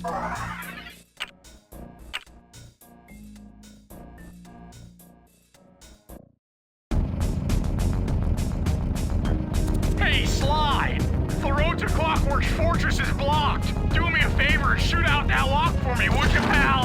Hey, Sly! The road to Clockwork's fortress is blocked. Do me a favor and shoot out that lock for me, would you, pal?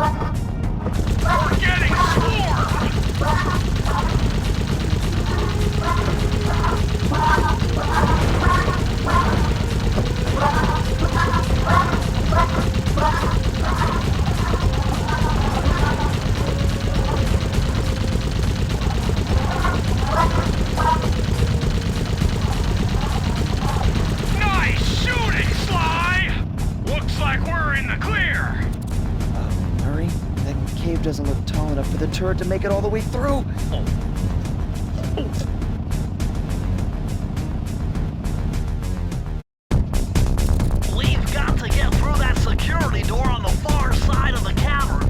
We're getting swarmed! Nice shooting, Sly! Looks like we're in the clear. Murray, that cave doesn't look tall enough for the turret to make it all the way through. We've got to get through that security door on the far side of the cavern.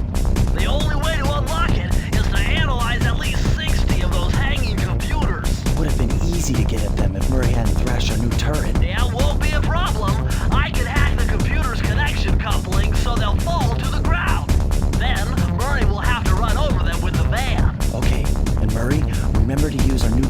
The only way to unlock it is to analyze at least 60 of those hanging computers. Would have been easy to get at them if Murray hadn't thrashed our new turret. Yeah, won't be a problem. I can hack the computer's connection coupling so they'll fall to the ground. Then Murray will have to run over them with the van. Okay, and Murray, remember to use our new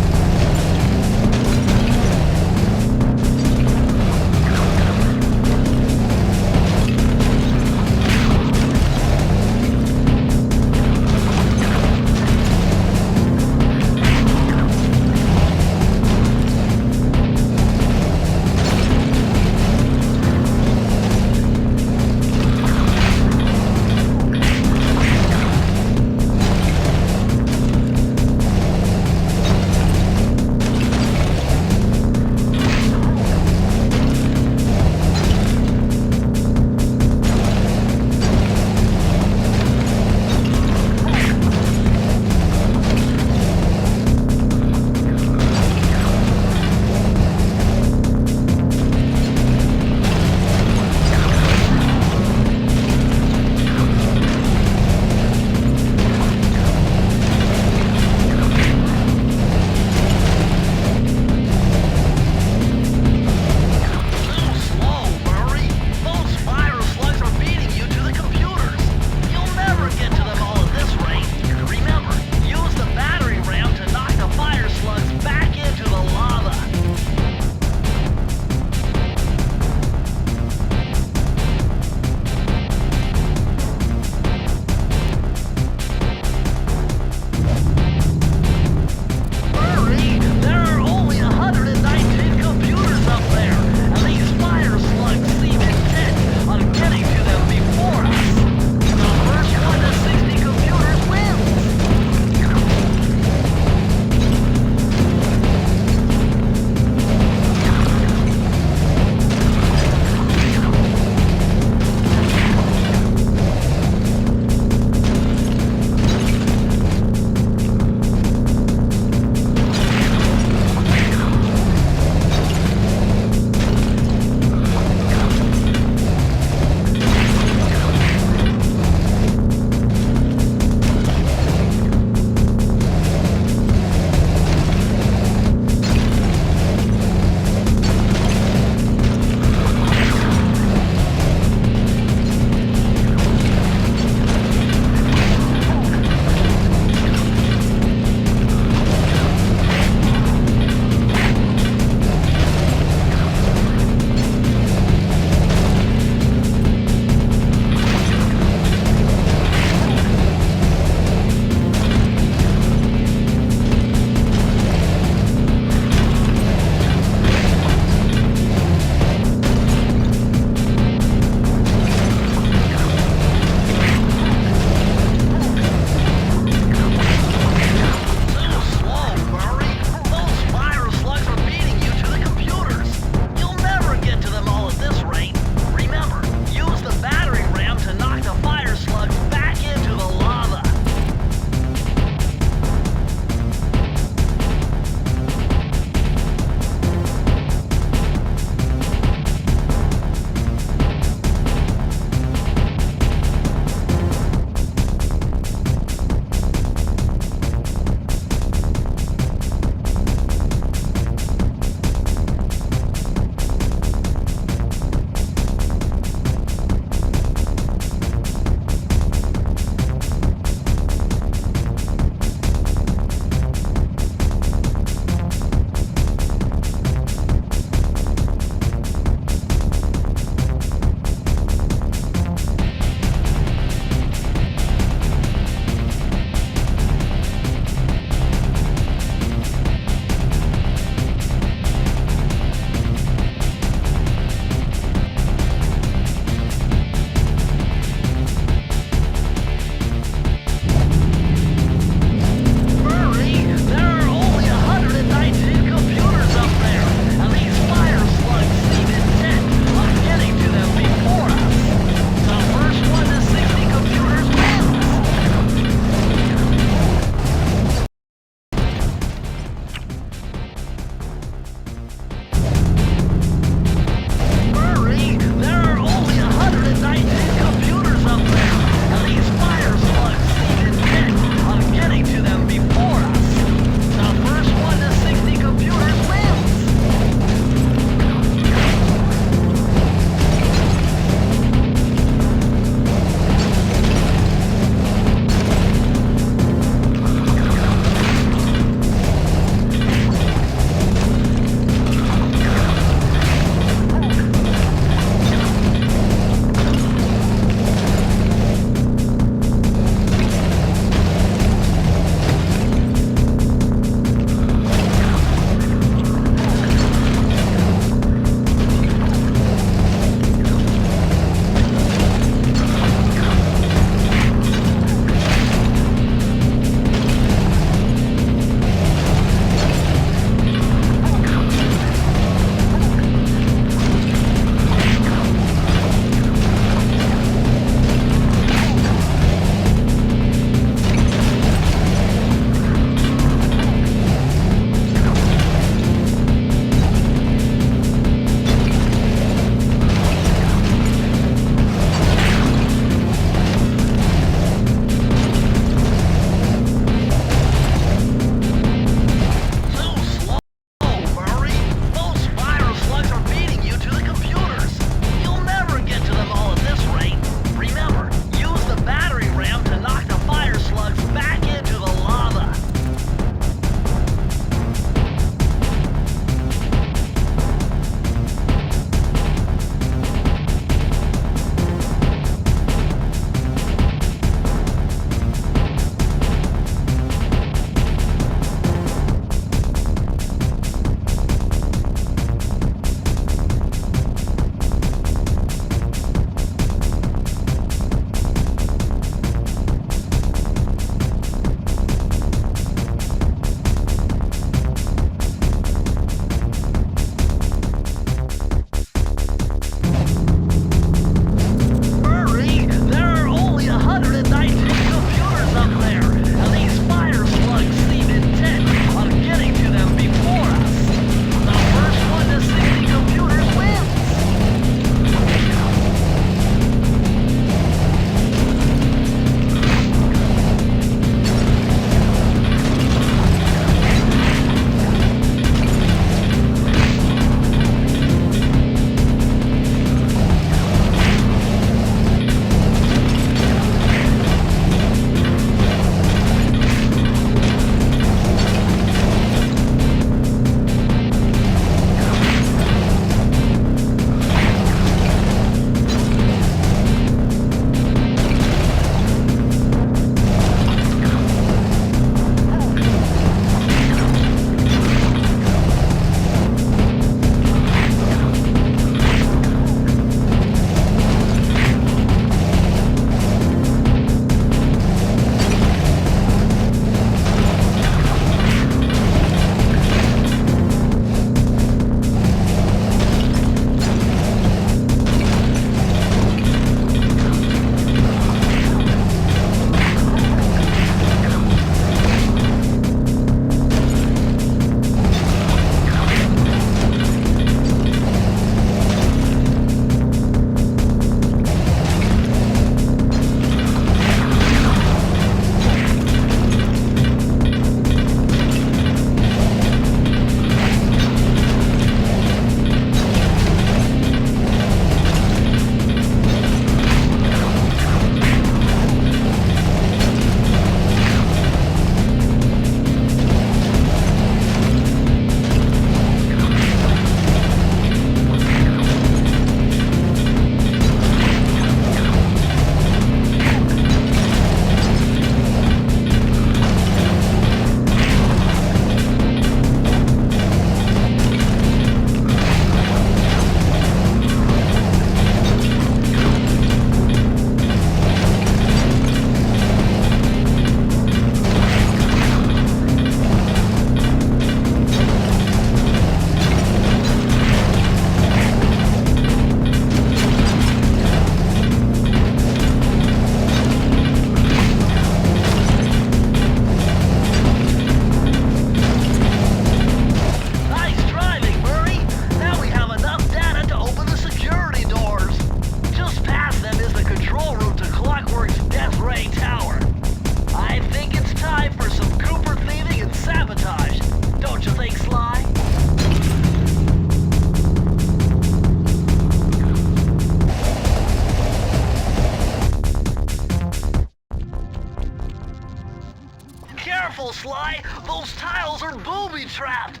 Careful, Sly! Those tiles are booby-trapped!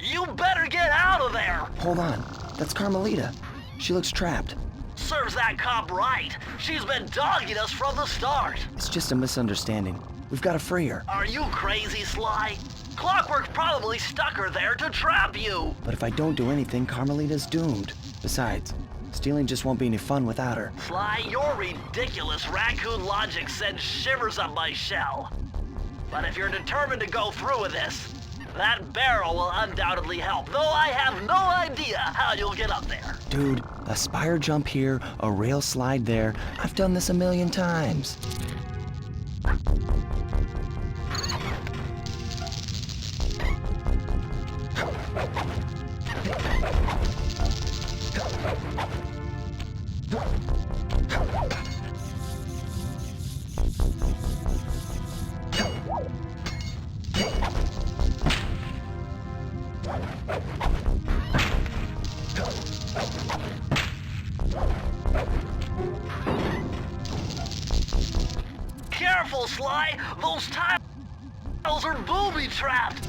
You better get out of there! Hold on. That's Carmelita. She looks trapped. Serves that cop right. She's been dogging us from the start. It's just a misunderstanding. We've got to free her. Are you crazy, Sly? Clockwork probably stuck her there to trap you. But if I don't do anything, Carmelita's doomed. Besides, stealing just won't be any fun without her. Sly, your ridiculous raccoon logic sends shivers up my shell. But if you're determined to go through with this, that barrel will undoubtedly help, though I have no idea how you'll get up there. Dude, a spire jump here, a rail slide there. I've done this a million times. Careful, Sly! Those tiles are booby-trapped!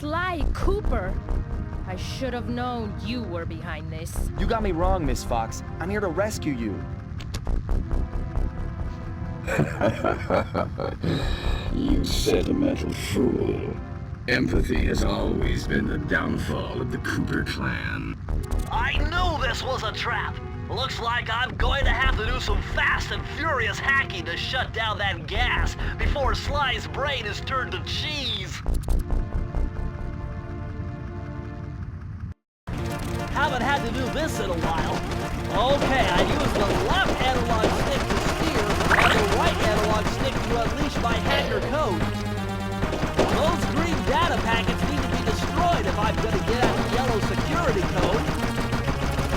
Sly Cooper! I should have known you were behind this. You got me wrong, Miss Fox. I'm here to rescue you. You sentimental fool. Empathy has always been the downfall of the Cooper clan. I knew this was a trap. Looks like I'm going to have to do some fast and furious hacking to shut down that gas before Sly's brain is turned to cheese. Haven't had to do this in a while. Okay, I used the left analog stick to steer and the right analog stick to unleash my hacker code. Those green data packets need to be destroyed if I'm gonna get at the yellow security code.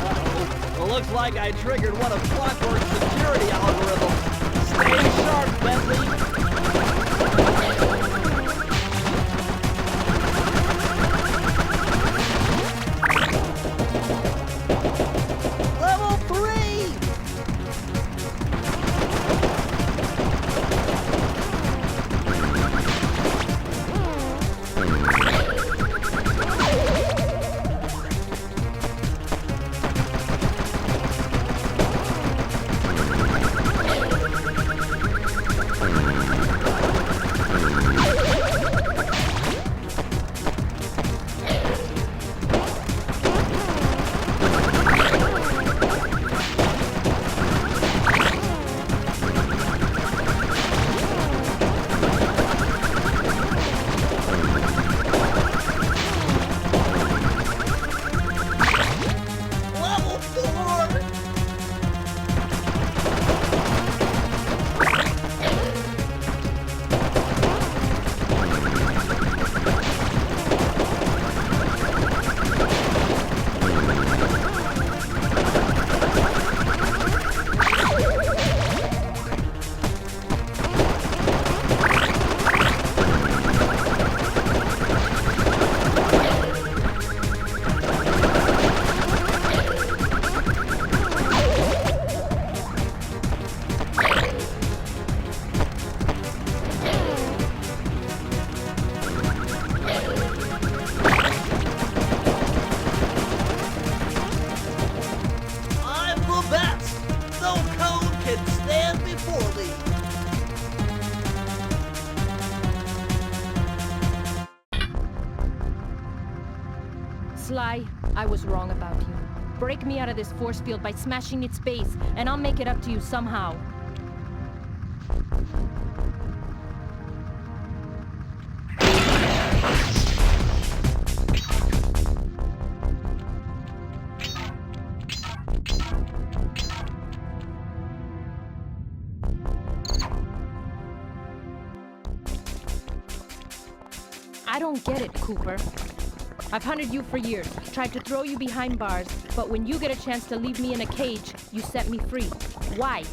Uh-oh. Well, looks like I triggered one of Clockwork's security algorithms. Stay sharp, Bentley. Sly, I was wrong about you. Break me out of this force field by smashing its base, and I'll make it up to you somehow. I don't get it, Cooper. I've hunted you for years, tried to throw you behind bars, but when you get a chance to leave me in a cage, you set me free. Why?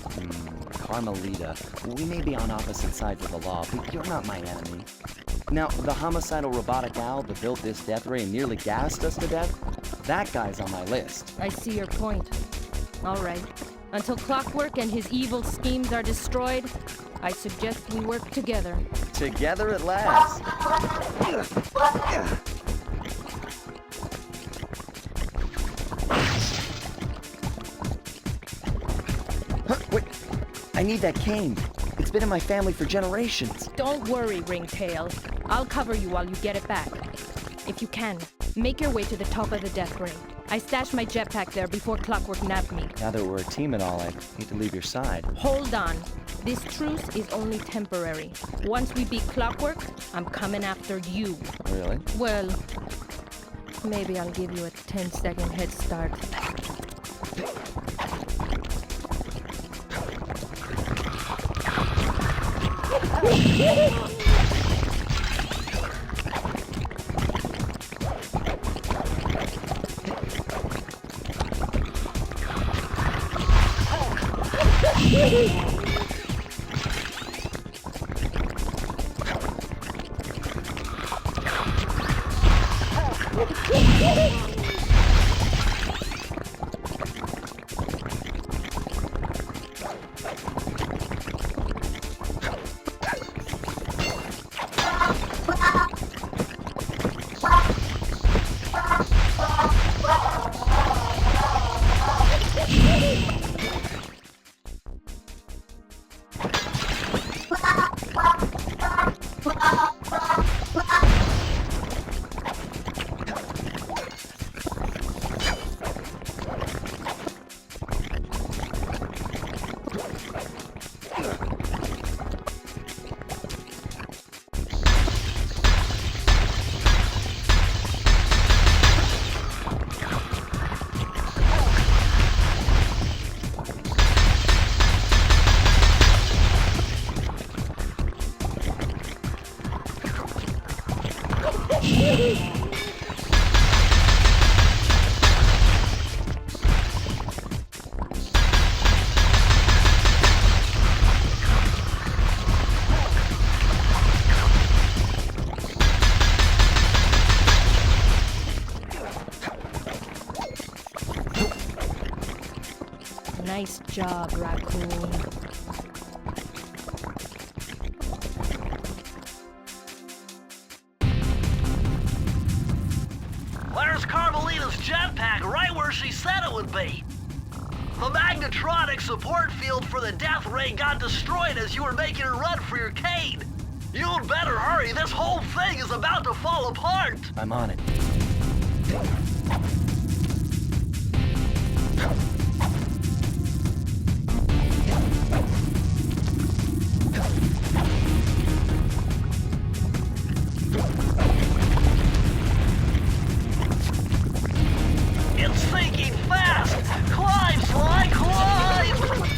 Carmelita, we may be on opposite sides of the law, but you're not my enemy. Now, the homicidal robotic owl that built this death ray and nearly gassed us to death, that guy's on my list. I see your point. All right. Until Clockwork and his evil schemes are destroyed, I suggest we work together. Together at last. Huh, wait. I need that cane. It's been in my family for generations. Don't worry, Ringtail. I'll cover you while you get it back. If you can, make your way to the top of the death ray. I stashed my jetpack there before Clockwork nabbed me. Now that we're a team and all, I hate to leave your side. Hold on. This truce is only temporary. Once we beat Clockwork, I'm coming after you. Really? Well, maybe I'll give you a 10-second head start. Nice job, Raccoon. Where's Carmelita's jetpack? Right where she said it would be. The magnetronic support field for the death ray got destroyed as you were making a run for your cane. You'd better hurry. This whole thing is about to fall apart. I'm on it. It's sinking fast. Climb, Sly, climb!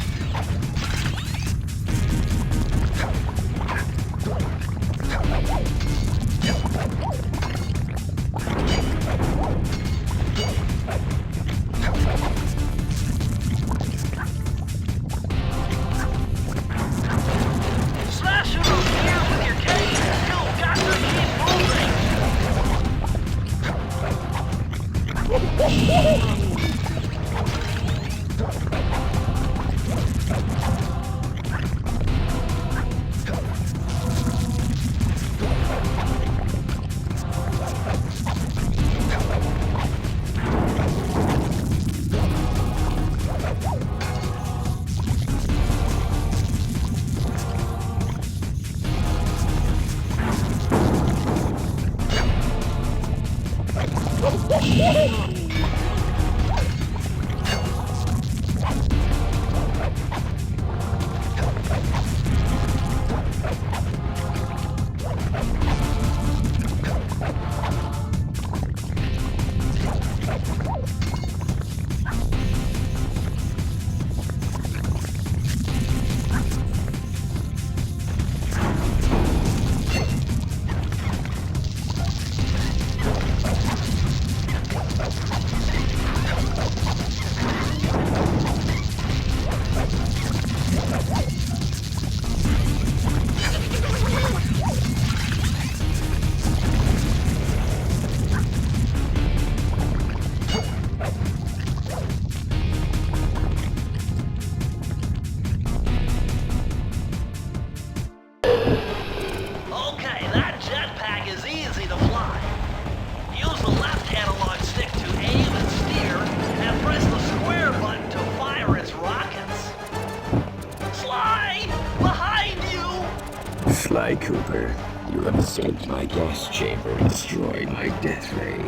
Sly Cooper, you have escaped my gas chamber and destroyed my death ray.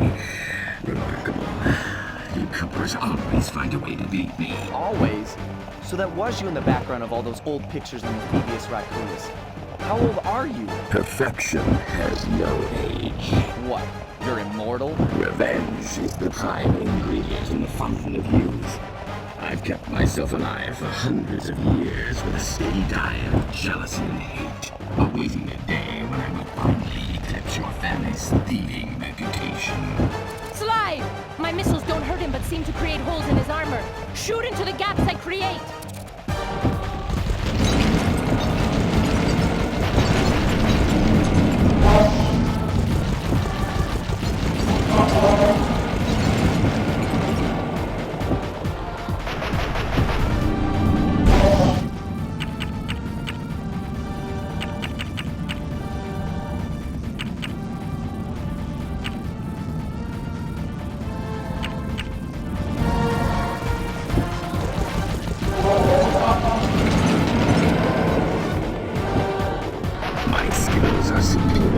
Remarkable. You Coopers always find a way to beat me. Always? So that was you in the background of all those old pictures in the Thievius Raccoonus. How old are you? Perfection has no age. What? You're immortal? Revenge is the prime ingredient in the fountain of youth. I've kept myself alive for hundreds of years with a steady diet of jealousy and hate, awaiting the day when I will finally eclipse your family's thieving reputation. Sly! My missiles don't hurt him but seem to create holes in his armor. Shoot into the gaps I create! My skills are superior.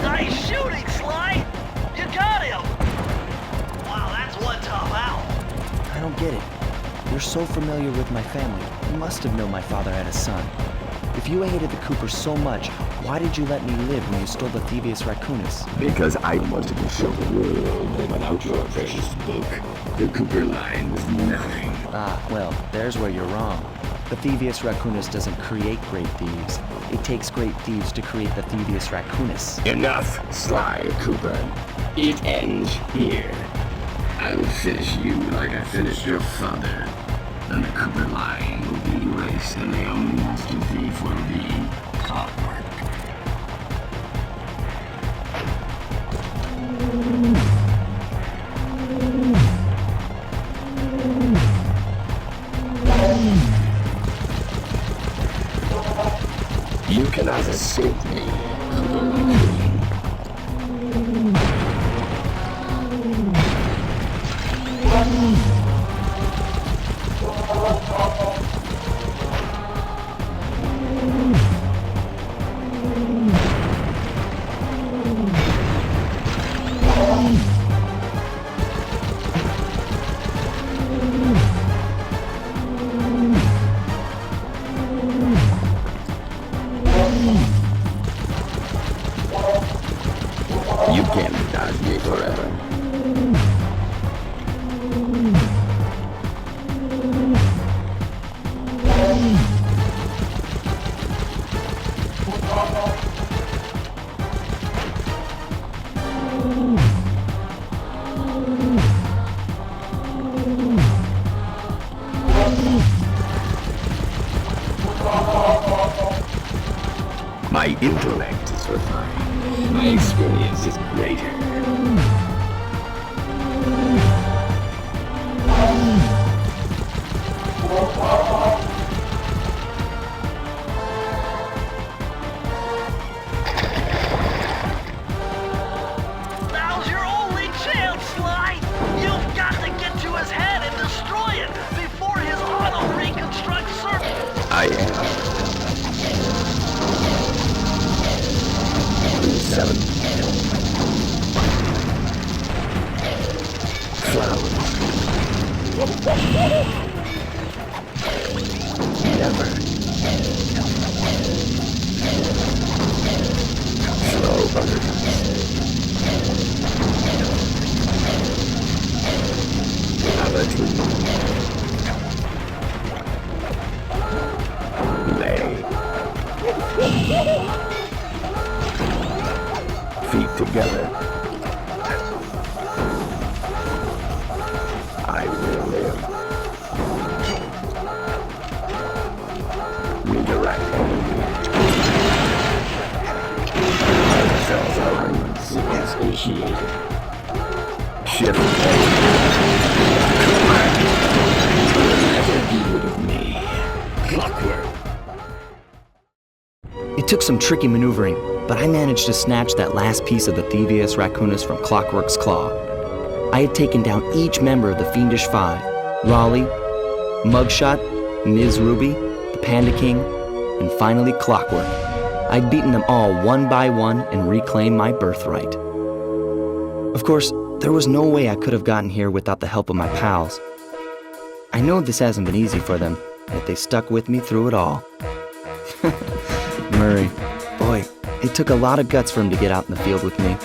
Nice shooting, Sly! You got him! Wow, that's one tough owl. I don't get it. You're so familiar with my family. You must have known my father had a son. If you hated the Coopers so much, why did you let me live when you stole the Thievius Raccoonus? Because I wanted to show the world that without your precious book, the Cooper line was nothing. Ah, well, there's where you're wrong. The Thievius Raccoonus doesn't create great thieves. It takes great thieves to create the Thievius Raccoonus. Enough, Sly Cooper. It ends here. I'll finish you like I finished your father. And the Cooper line will be erased, and the only master thief will be Clockwork. You cannot escape me, Cooper Raccoon. You can't dodge me forever. My intellect is refined. My experience is greater. Now's your only chance, Sly! You've got to get to his head and destroy it before his auto reconstructs circuits! I am. 7. Flowers. Never. Slow butter. Gravity. Lay. Feet together. I will live. Redirect. Cells alignment sequence initiated. Shift. clockwork. It took some tricky maneuvering, but I managed to snatch that last piece of the Thievius Raccoonus from Clockwork's claw. I had taken down each member of the Fiendish Five: Raleigh, Mugshot, Ms. Ruby, the Panda King, and finally Clockwork. I'd beaten them all one by one and reclaimed my birthright. Of course, there was no way I could have gotten here without the help of my pals. I know this hasn't been easy for them, yet they stuck with me through it all. Murray, boy, it took a lot of guts for him to get out in the field with me.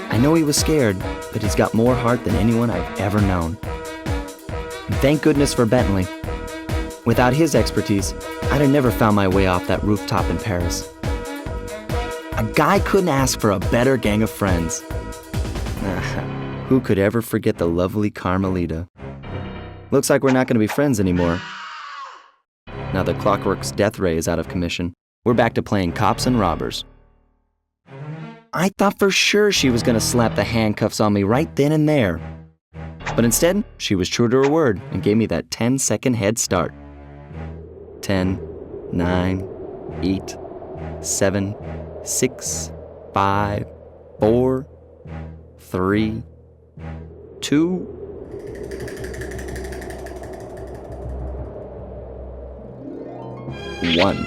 I know he was scared, but he's got more heart than anyone I've ever known. And thank goodness for Bentley. Without his expertise, I'd have never found my way off that rooftop in Paris. A guy couldn't ask for a better gang of friends. Who could ever forget the lovely Carmelita? Looks like we're not going to be friends anymore. Now that Clockwork's death ray is out of commission, we're back to playing cops and robbers. I thought for sure she was going to slap the handcuffs on me right then and there. But instead, she was true to her word and gave me that 10-second head start. 10, 9, 8, 7, 6, 5, 4, 3, 2, 1.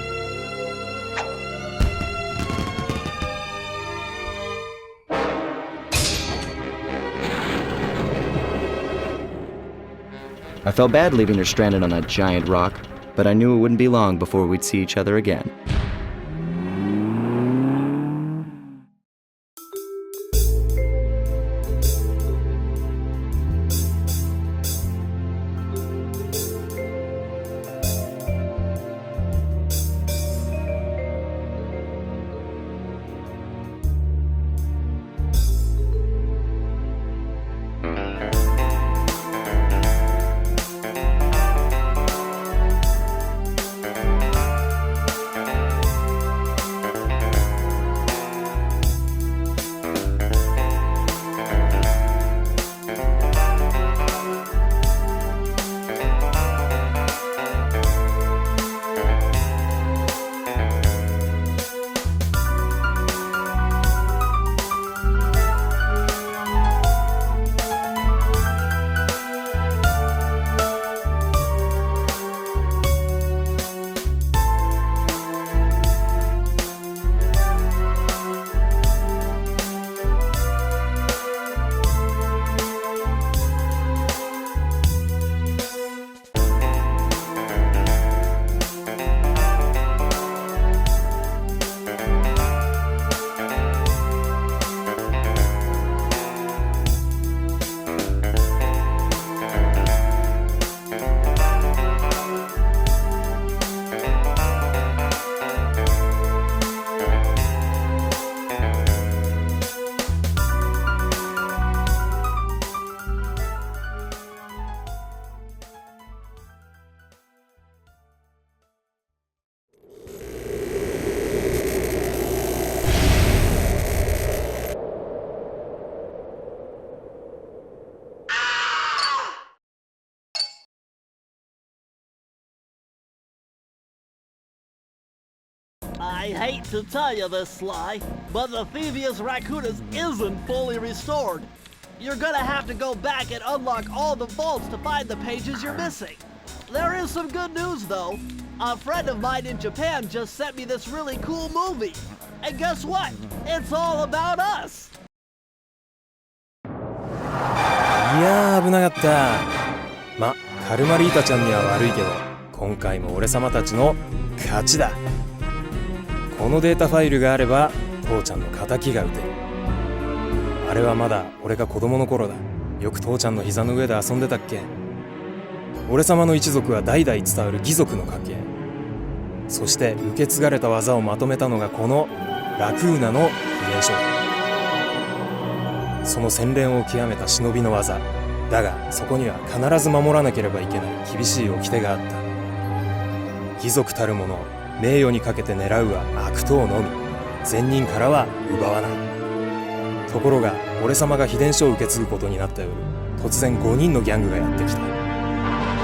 I felt bad leaving her stranded on that giant rock, but I knew it wouldn't be long before we'd see each other again. I hate to tell you this, Sly, but the Thievius Raccoonus isn't fully restored. You're gonna have to go back and unlock all the vaults to find the pages you're missing. There is some good news, though. A friend of mine in Japan just sent me this really cool movie. And guess what? It's all about us! いやー危なかった。ま、カルマリータちゃんには悪いけど、今回も俺様たちの勝ちだ。このデータファイルがあれば父ちゃんの仇が討てる。あれはまだ俺が子供の頃だ。よく父ちゃんの膝の上で遊んでたっけ。俺様の一族は代々伝わる義族の家系。そして受け継がれた技をまとめたのがこのラクーナの秘伝書。その洗練を極めた忍びの技だが、そこには必ず守らなければいけない厳しい掟があった。義族たる者を名誉にかけて狙うは悪党のみ、善人からは奪わない。ところが俺様が秘伝書を受け継ぐことになった夜、突然5人のギャングがやってきた。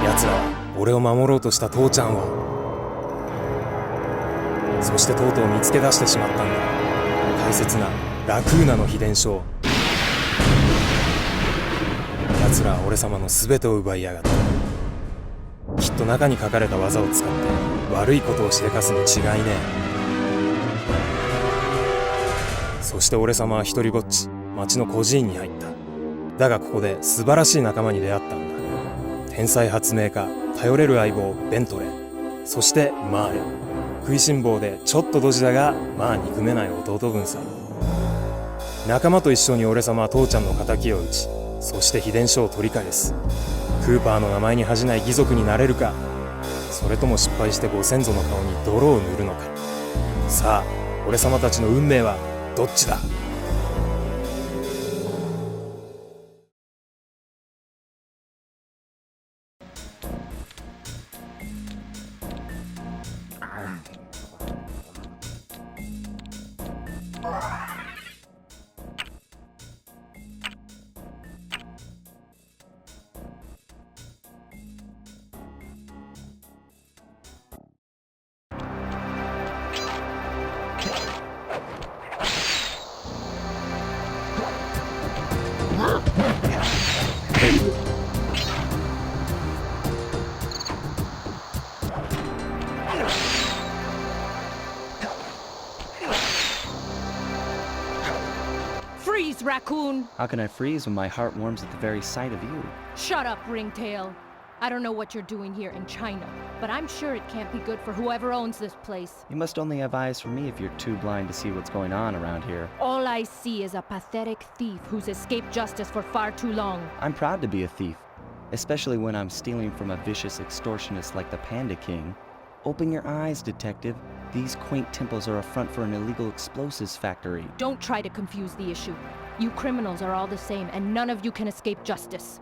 奴らは俺を守ろうとした父ちゃんをそしてとうとう見つけ出してしまったんだ。大切なラクーナの秘伝書。奴らは俺様の全てを奪いやがった。きっと中に書かれた技を使って悪いことをしでかすに違いねえ。そして俺様は一人ぼっち町の孤児院に入った。だがここで素晴らしい仲間に出会ったんだ。天才発明家、頼れる相棒ベントレー、そしてマーレ。食いしん坊でちょっとドジだがまあ憎めない弟分さ。仲間と一緒に俺様は父ちゃんの仇を討ち、そして秘伝書を取り返す。クーパーの名前に恥じない義族になれるか、それとも失敗してご先祖の顔に泥を塗るのか。さあ俺様たちの運命はどっちだ。Freeze, raccoon! How can I freeze when my heart warms at the very sight of you? Shut up, Ringtail. I don't know what you're doing here in China, but I'm sure it can't be good for whoever owns this place. You must only have eyes for me if you're too blind to see what's going on around here. All I see is a pathetic thief who's escaped justice for far too long. I'm proud to be a thief, especially when I'm stealing from a vicious extortionist like the Panda King. Open your eyes, detective. These quaint temples are a front for an illegal explosives factory. Don't try to confuse the issue. You criminals are all the same, and none of you can escape justice.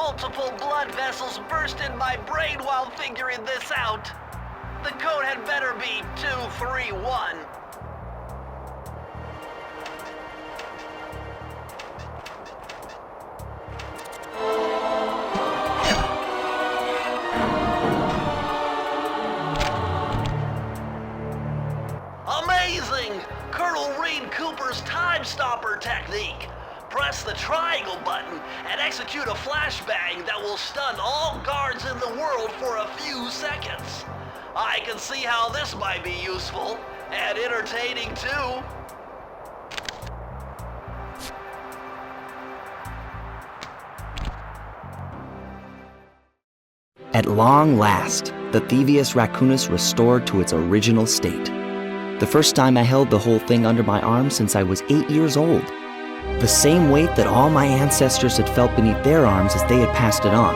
Multiple blood vessels burst in my brain while figuring this out. The code had better be 231. Amazing! Colonel Reed Cooper's Time Stopper technique. Press the triangle button and execute a flashbang that will stun all guards in the world for a few seconds. I can see how this might be useful and entertaining too. At long last, the Thievius Raccoonus restored to its original state. The first time I held the whole thing under my arm since I was 8 years old. The same weight that all my ancestors had felt beneath their arms as they had passed it on.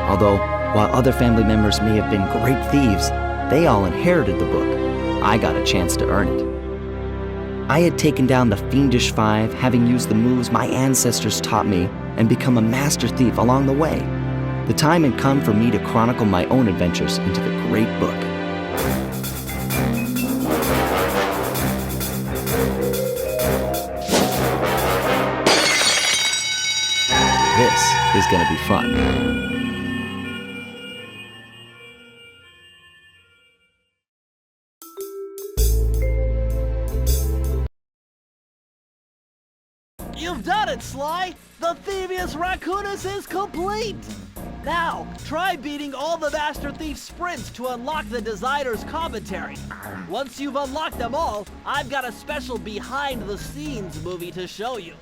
Although, while other family members may have been great thieves, they all inherited the book. I got a chance to earn it. I had taken down the Fiendish Five, having used the moves my ancestors taught me, and become a master thief along the way. The time had come for me to chronicle my own adventures into the great book. This is gonna be fun. You've done it, Sly! The Thievius Raccoonus is complete! Now, try beating all the Master Thief sprints to unlock the designer's commentary. Once you've unlocked them all, I've got a special behind-the-scenes movie to show you.